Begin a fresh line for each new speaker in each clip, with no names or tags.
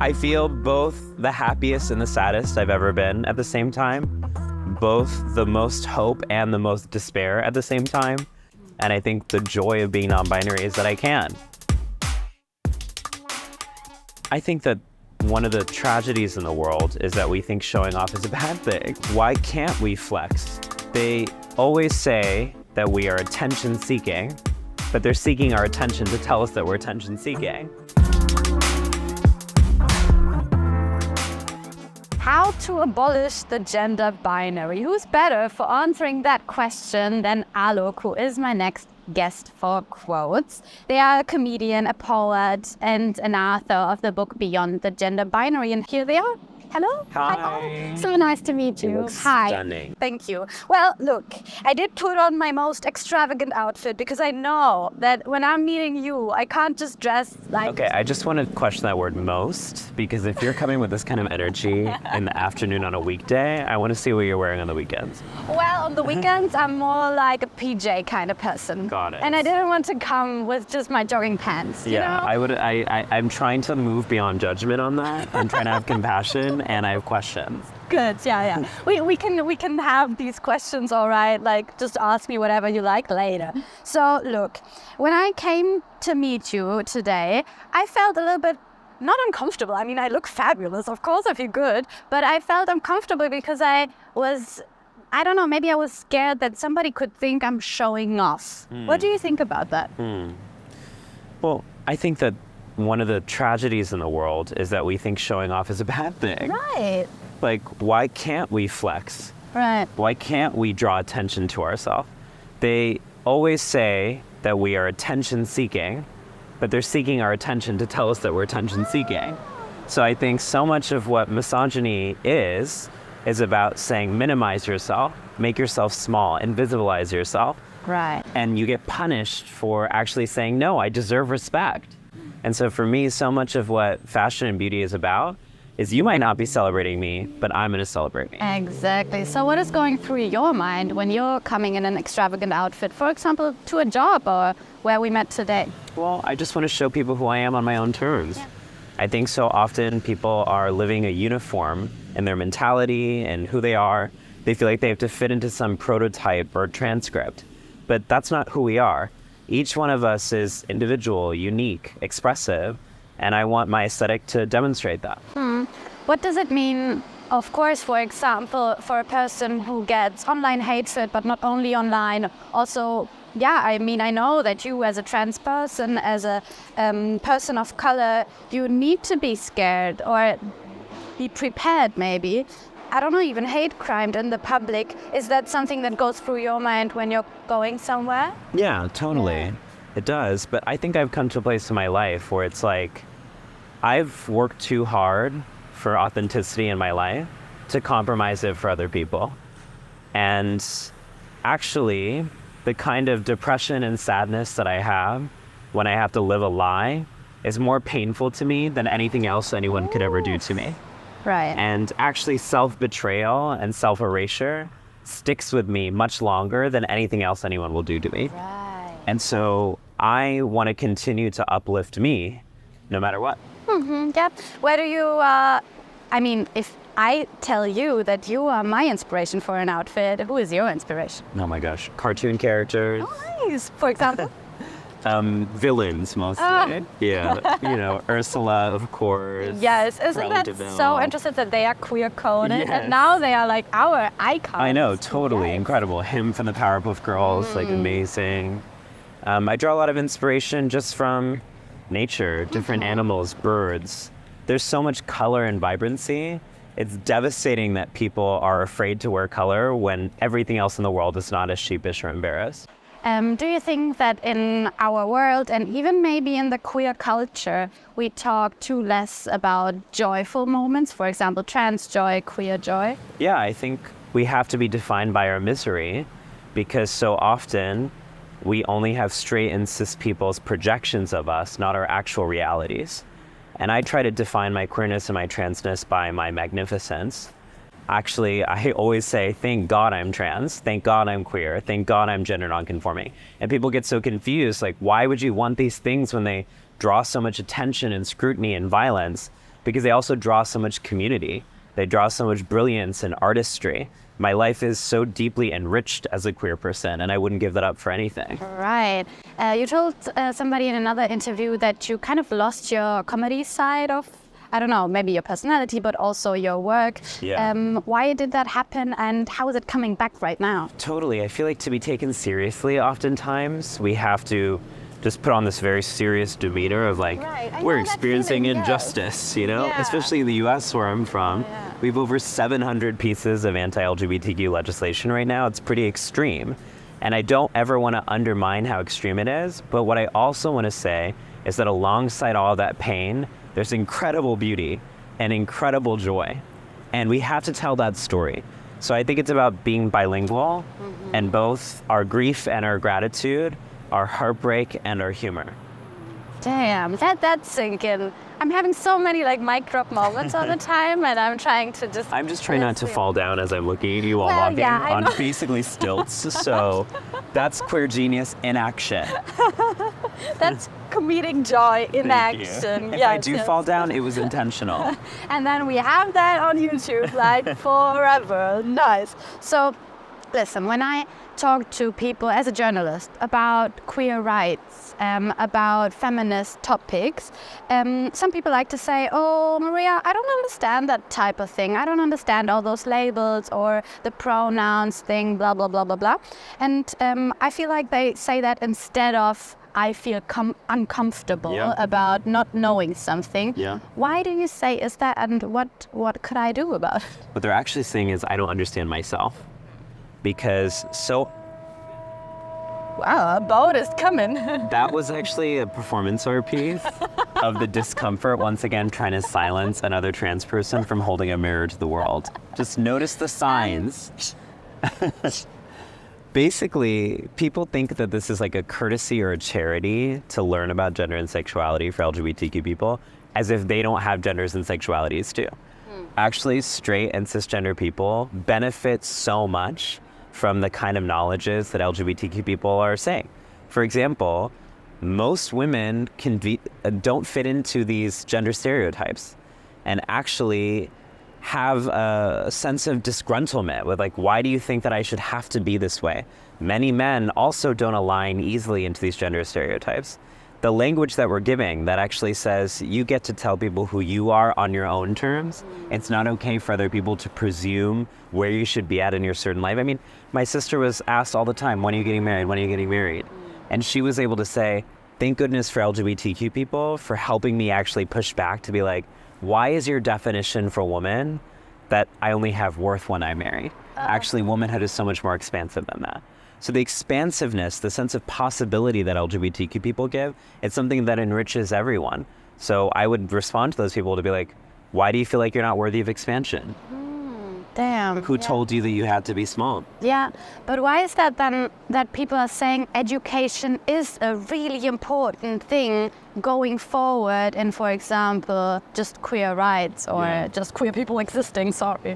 I feel both the happiest and the saddest I've ever been at the same time, both the most hope and the most despair at the same time. And I think the joy of being non-binary is that I can. I think that one of the tragedies in the world is that we think showing off is a bad thing. Why can't we flex? They always say that we are attention seeking, but they're seeking our attention to tell us that we're attention seeking.
How to abolish the gender binary? Who's better for answering that question than Alok, who is my next guest for Quotes. They are a comedian, a poet, and an author of the book Beyond the Gender Binary. And here they are. Hello.
Hi.
So nice to meet you. Hi.
Stunning.
Thank you. Well, look, I did put on my most extravagant outfit because I know that when I'm meeting you, I can't just dress like...
Okay, I just want to question that word most, because if you're coming with this kind of energy in the afternoon on a weekday, I want to see what you're wearing on the weekends.
Well, on the weekends, I'm more like a PJ kind of person.
Got it.
And I didn't want to come with just my jogging pants. You know?
I'm trying to move beyond judgment on that. I'm trying to have compassion, and I have questions.
Good, yeah. We can have these questions, all right? Like, just ask me whatever you like later. So, look, when I came to meet you today, I felt a little bit not uncomfortable. I mean, I look fabulous, of course I feel good, but I felt uncomfortable because I don't know, maybe I was scared that somebody could think I'm showing off. What do you think about that?
Well, I think that one of the tragedies in the world is that we think showing off is a bad thing.
Right.
Like, why can't we flex?
Right.
Why can't we draw attention to ourselves? They always say that we are attention seeking, but they're seeking our attention to tell us that we're attention seeking. So I think so much of what misogyny is about saying minimize yourself, make yourself small, invisibilize yourself.
Right.
And you get punished for actually saying, no, I deserve respect. And so for me, so much of what fashion and beauty is about is you might not be celebrating me, but I'm going to celebrate me.
Exactly. So what is going through your mind when you're coming in an extravagant outfit, for example, to a job or where we met today?
Well, I just want to show people who I am on my own terms. Yeah. I think so often people are living a uniform in their mentality and who they are. They feel like they have to fit into some prototype or transcript, but that's not who we are. Each one of us is individual, unique, expressive, and I want my aesthetic to demonstrate that.
What does it mean, of course, for example, for a person who gets online hatred, but not only online, also, I know that you as a trans person, as a person of color, you need to be scared or be prepared maybe. I don't know, even hate crime in the public. Is that something that goes through your mind when you're going somewhere?
Yeah, totally. Yeah. It does. But I think I've come to a place in my life where it's like, I've worked too hard for authenticity in my life to compromise it for other people. And actually, the kind of depression and sadness that I have when I have to live a lie is more painful to me than anything else anyone could ever do to me.
Right.
And actually self-betrayal and self-erasure sticks with me much longer than anything else anyone will do to me.
Right.
And so I want to continue to uplift me no matter what.
Yeah. Where do you, if I tell you that you are my inspiration for an outfit, who is your inspiration?
Oh my gosh. Cartoon characters.
Oh, nice. For example?
Villains mostly. Yeah, Ursula, of course.
Yes, isn't that so interesting that they are queer coded?
Yes.
And now they are like our icons.
I know, totally. Yes. Incredible. Him from the Powerpuff Girls, like amazing. I draw a lot of inspiration just from nature, different animals, birds. There's so much color and vibrancy. It's devastating that people are afraid to wear color when everything else in the world is not as sheepish or embarrassed.
Do you think that in our world and even maybe in the queer culture, we talk too less about joyful moments, for example, trans joy, queer joy?
Yeah, I think we have to be defined by our misery because so often we only have straight and cis people's projections of us, not our actual realities. And I try to define my queerness and my transness by my magnificence. Actually, I always say, thank God I'm trans, thank God I'm queer, thank God I'm gender nonconforming. And people get so confused, like, why would you want these things when they draw so much attention and scrutiny and violence? because they also draw so much community. They draw so much brilliance and artistry. My life is so deeply enriched as a queer person, and I wouldn't give that up for anything.
Right. You told somebody in another interview that you kind of lost your comedy side of, I don't know, maybe your personality, but also your work.
Yeah.
Why did that happen, and how is it coming back right now?
Totally. I feel like to be taken seriously, oftentimes, we have to just put on this very serious demeanor of like,
Right. I
we're
know that
experiencing
feeling, yes.
injustice, you know?
Yeah.
Especially in the US where I'm from.
Yeah.
We have over 700 pieces of anti-LGBTQ legislation right now. It's pretty extreme. And I don't ever want to undermine how extreme it is. But what I also want to say is that alongside all that pain, there's incredible beauty and incredible joy. And we have to tell that story. So I think it's about being bilingual and both our grief and our gratitude, our heartbreak and our humor.
Damn, that's sinking. I'm having so many like mic drop moments all the time, and I'm trying to just...
I'm just trying not to fall down as I'm looking at you while
Well,
walking
yeah, I
on
know.
basically stilts. So that's queer genius in action.
That's comedic joy in
Thank you.
action.
If I do fall down, it was intentional.
And then we have that on YouTube, like forever. Nice. So, listen, when I talk to people as a journalist about queer rights, about feminist topics, some people like to say, oh, Maria, I don't understand that type of thing. I don't understand all those labels or the pronouns thing, blah, blah, blah, blah, blah. And I feel like they say that instead of, I feel uncomfortable
Yeah.
about not knowing something.
Yeah.
Why do you say is that, and what could I do about it?
What they're actually saying is, I don't understand myself. Because
Wow, a boat is coming.
that was actually a performance art piece of the discomfort, once again, trying to silence another trans person from holding a mirror to the world. Just notice the signs. Basically, people think that this is like a courtesy or a charity to learn about gender and sexuality for LGBTQ people, as if they don't have genders and sexualities too. Actually, straight and cisgender people benefit so much from the kind of knowledges that LGBTQ people are saying. For example, most women don't fit into these gender stereotypes and actually have a sense of disgruntlement with like, why do you think that I should have to be this way? Many men also don't align easily into these gender stereotypes. The language that we're giving that actually says you get to tell people who you are on your own terms. It's not okay for other people to presume where you should be at in your certain life. I mean, my sister was asked all the time, when are you getting married? When are you getting married? And she was able to say, thank goodness for LGBTQ people for helping me actually push back to be like, why is your definition for woman that I only have worth when I'm married? Actually, womanhood is so much more expansive than that. So the expansiveness, the sense of possibility that LGBTQ people give, it's something that enriches everyone. So I would respond to those people to be like, why do you feel like you're not worthy of expansion?
Damn.
Who told you that you had to be small?
Yeah, but why is that then that people are saying education is a really important thing going forward in, for example, just queer rights or just queer people existing, sorry.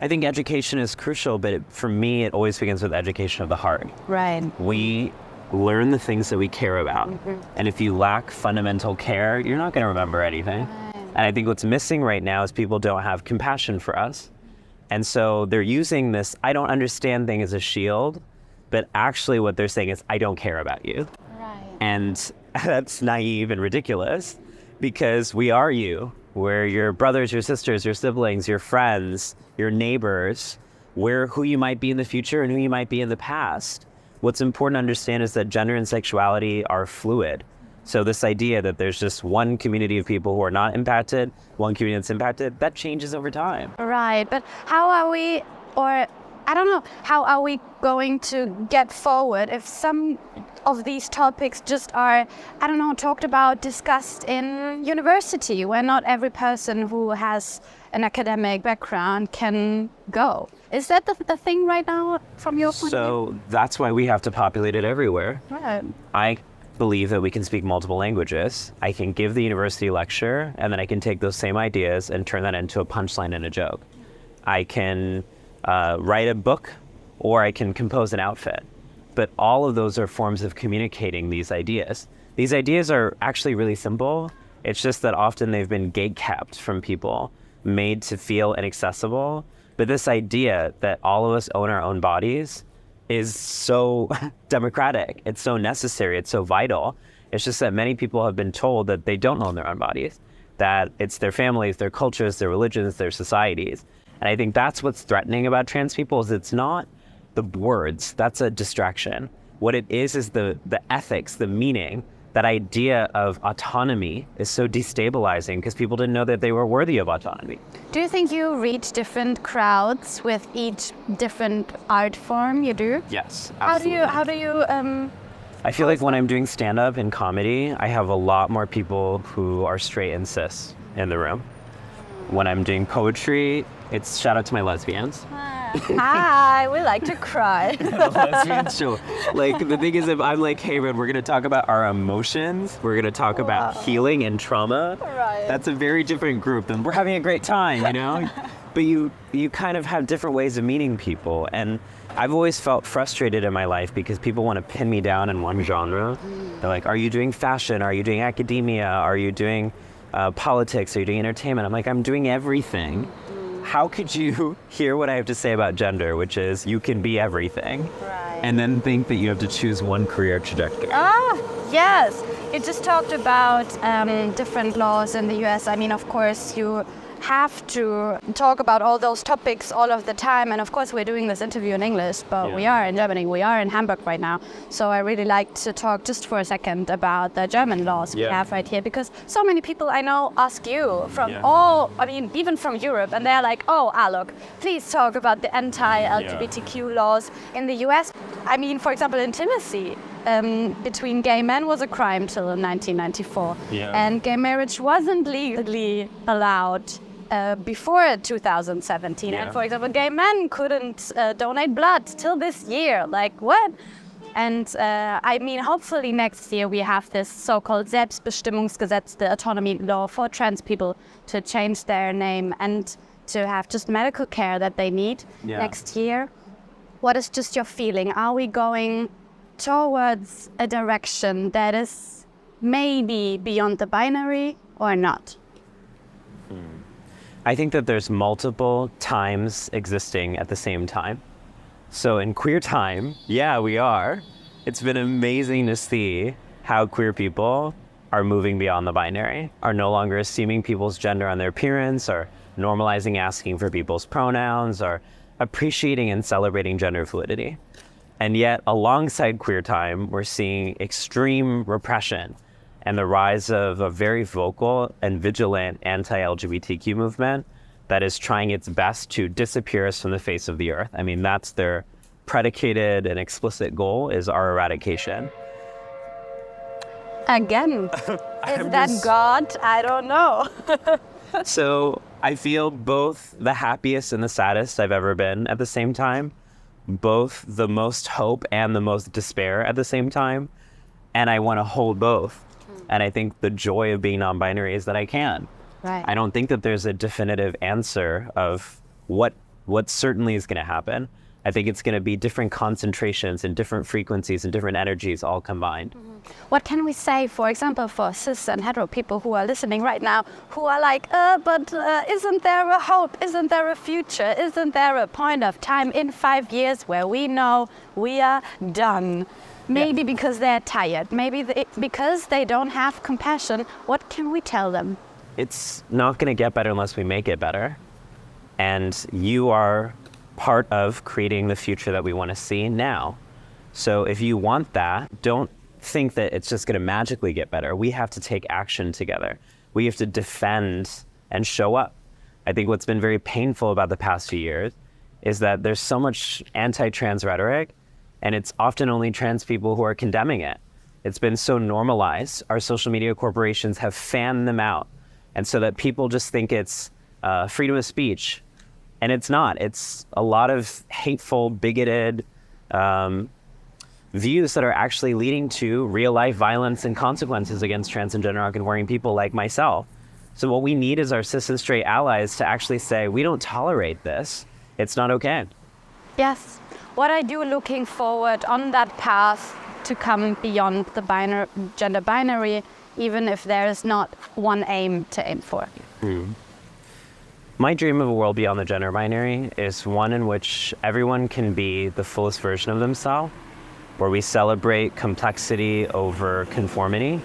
I think education is crucial, but for me, it always begins with education of the heart.
Right.
We learn the things that we care about. And if you lack fundamental care, you're not going to remember anything. And I think what's missing right now is people don't have compassion for us. And so they're using this I don't understand thing as a shield, but actually what they're saying is I don't care about you.
Right.
And that's naive and ridiculous because we are you. We're your brothers, your sisters, your siblings, your friends, your neighbors. We're who you might be in the future and who you might be in the past. What's important to understand is that gender and sexuality are fluid. So this idea that there's just one community of people who are not impacted, one community that's impacted, that changes over time.
Right, but how are we, or I don't know, how are we going to get forward if some of these topics just are, I don't know, talked about, discussed in university, where not every person who has an academic background can go? Is that the thing right now from your point of view?
So that's why we have to populate it everywhere.
Right.
I believe that we can speak multiple languages. I can give the university lecture, and then I can take those same ideas and turn that into a punchline and a joke. I can write a book, or I can compose an outfit. But all of those are forms of communicating these ideas. These ideas are actually really simple, It's just that often they've been gatekept from people, made to feel inaccessible. But this idea that all of us own our own bodies is so democratic. It's so necessary. It's so vital. It's just that many people have been told that they don't own their own bodies, that it's their families, their cultures, their religions, their societies. And I think that's what's threatening about trans people is it's not the words. That's a distraction. What it is the ethics, the meaning. That idea of autonomy is so destabilizing because people didn't know that they were worthy of autonomy.
Do you think you reach different crowds with each different art form you do?
Yes, absolutely.
How do you
I feel like when I'm doing stand-up and comedy, I have a lot more people who are straight and cis in the room. When I'm doing poetry, it's shout out to my lesbians.
Hi, we like to cry.
Lesbian show. Like, the thing is, if I'm like, hey, man, we're going to talk about our emotions, we're going to talk about healing and trauma,
Right.
That's a very different group, and we're having a great time, you know? But you kind of have different ways of meeting people, and I've always felt frustrated in my life because people want to pin me down in one genre. They're like, are you doing fashion? Are you doing academia? Are you doing politics? Are you doing entertainment? I'm like, I'm doing everything. How could you hear what I have to say about gender, which is you can be everything, and then think that you have to choose one career trajectory?
Yes. You just talked about different laws in the US. I mean, of course, you have to talk about all those topics all of the time. And of course, we're doing this interview in English, but we are in Germany. We are in Hamburg right now. So I really like to talk just for a second about the German laws we have right here, because so many people I know ask you from even from Europe, and they're like, oh, Alok, please talk about the anti-LGBTQ laws in the US. I mean, for example, intimacy between gay men was a crime till 1994. And gay marriage wasn't legally allowed before 2017. And for example, gay men couldn't donate blood till this year. Like, what? And I mean, hopefully next year we have this so-called Selbstbestimmungsgesetz, the autonomy law for trans people to change their name and to have just medical care that they need next year. What is just your feeling? Are we going towards a direction that is maybe beyond the binary or not?
I think that there's multiple times existing at the same time. So in queer time, we are. It's been amazing to see how queer people are moving beyond the binary, are no longer assuming people's gender on their appearance, or normalizing asking for people's pronouns, or appreciating and celebrating gender fluidity. And yet, alongside queer time, we're seeing extreme repression and the rise of a very vocal and vigilant anti-LGBTQ movement that is trying its best to disappear us from the face of the earth. I mean, that's their predicated and explicit goal, is our eradication.
Again, is that God? I don't know.
So I feel both the happiest and the saddest I've ever been at the same time, both the most hope and the most despair at the same time. And I want to hold both. And I think the joy of being non-binary is that I can.
Right.
I don't think that there's a definitive answer of what certainly is going to happen. I think it's going to be different concentrations and different frequencies and different energies all combined.
What can we say, for example, for cis and hetero people who are listening right now, who are like, but isn't there a hope? Isn't there a future? Isn't there a point of time in 5 years where we know we are done? Maybe because they're tired, maybe because they don't have compassion. What can we tell them?
It's not going to get better unless we make it better. And you are part of creating the future that we want to see now. So if you want that, don't think that it's just going to magically get better. We have to take action together. We have to defend and show up. I think what's been very painful about the past few years is that there's so much anti-trans rhetoric, and it's often only trans people who are condemning it. It's been so normalized. Our social media corporations have fanned them out. And so that people just think it's freedom of speech. And it's not. It's a lot of hateful, bigoted views that are actually leading to real life violence and consequences against trans and gender non-conforming people like myself. So what we need is our cis and straight allies to actually say, we don't tolerate this. It's not okay.
Yes. What are you looking forward on that path to come beyond the gender binary even if there is not one aim to aim for.
My dream of a world beyond the gender binary is one in which everyone can be the fullest version of themselves, where we celebrate complexity over conformity,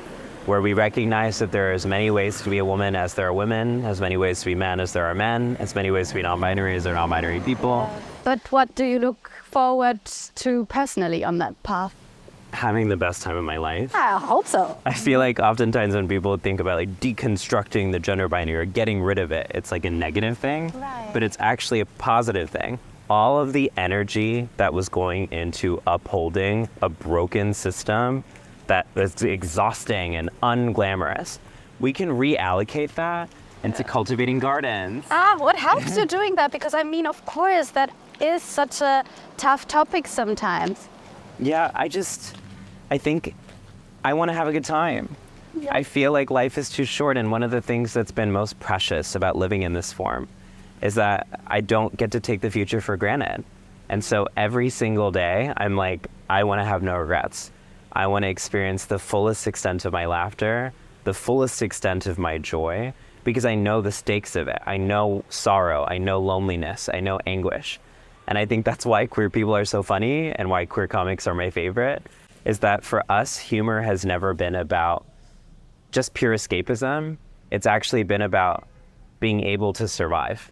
where we recognize that there are as many ways to be a woman as there are women, as many ways to be men as there are men, as many ways to be non-binary as there are non-binary people.
But what do you look forward to personally on that path?
Having the best time of my life.
I hope so.
I feel like oftentimes when people think about like deconstructing the gender binary or getting rid of it, it's like a negative thing, but it's actually a positive thing. All of the energy that was going into upholding a broken system that is exhausting and unglamorous, we can reallocate that into cultivating gardens.
What helps you doing that? Because I mean, of course, that is such a tough topic sometimes.
Yeah, I think I want to have a good time. I feel like life is too short, and one of the things that's been most precious about living in this form is that I don't get to take the future for granted. And so every single day, I'm like, I want to have no regrets. I want to experience the fullest extent of my laughter, the fullest extent of my joy, because I know the stakes of it. I know sorrow, I know loneliness, I know anguish. And I think that's why queer people are so funny and why queer comics are my favorite, is that for us, humor has never been about just pure escapism. It's actually been about being able to survive,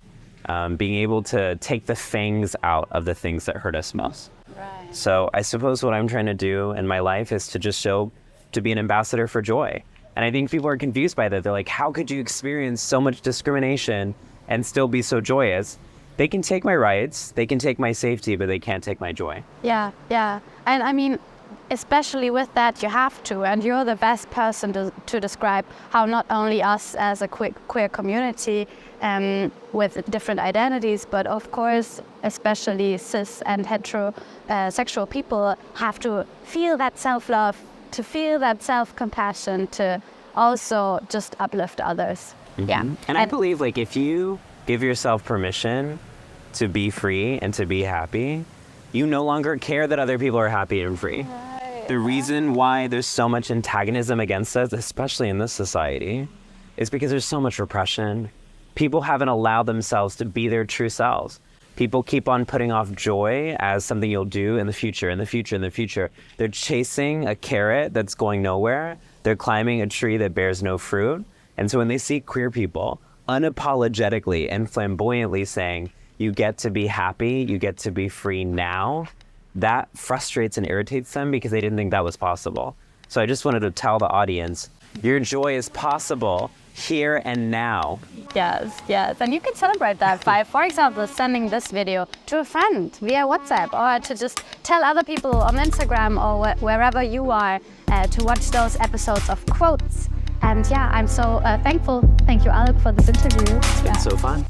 being able to take the fangs out of the things that hurt us most.
Right.
So I suppose what I'm trying to do in my life is to just to be an ambassador for joy. And I think people are confused by that. They're like, how could you experience so much discrimination and still be so joyous? They can take my rights, they can take my safety, but they can't take my joy.
Yeah. And I mean, especially with that, you have to, and you're the best person to describe how not only us as a queer community with different identities, but of course, especially cis and heterosexual people have to feel that self-love, to feel that self-compassion, to also just uplift others. Yeah.
And I believe like if you give yourself permission to be free and to be happy, you no longer care that other people are happy and free. The reason why there's so much antagonism against us, especially in this society, is because there's so much repression. People haven't allowed themselves to be their true selves. People keep on putting off joy as something you'll do in the future, in the future, in the future. They're chasing a carrot that's going nowhere. They're climbing a tree that bears no fruit. And so when they see queer people unapologetically and flamboyantly saying, you get to be happy, you get to be free now, that frustrates and irritates them because they didn't think that was possible. So I just wanted to tell the audience, your joy is possible here and now.
Yes. And you can celebrate that by, for example, sending this video to a friend via WhatsApp, or to just tell other people on Instagram or wherever you are to watch those episodes of Quotes. And yeah, I'm so thankful. Thank you, Alok, for this interview.
It's been so fun.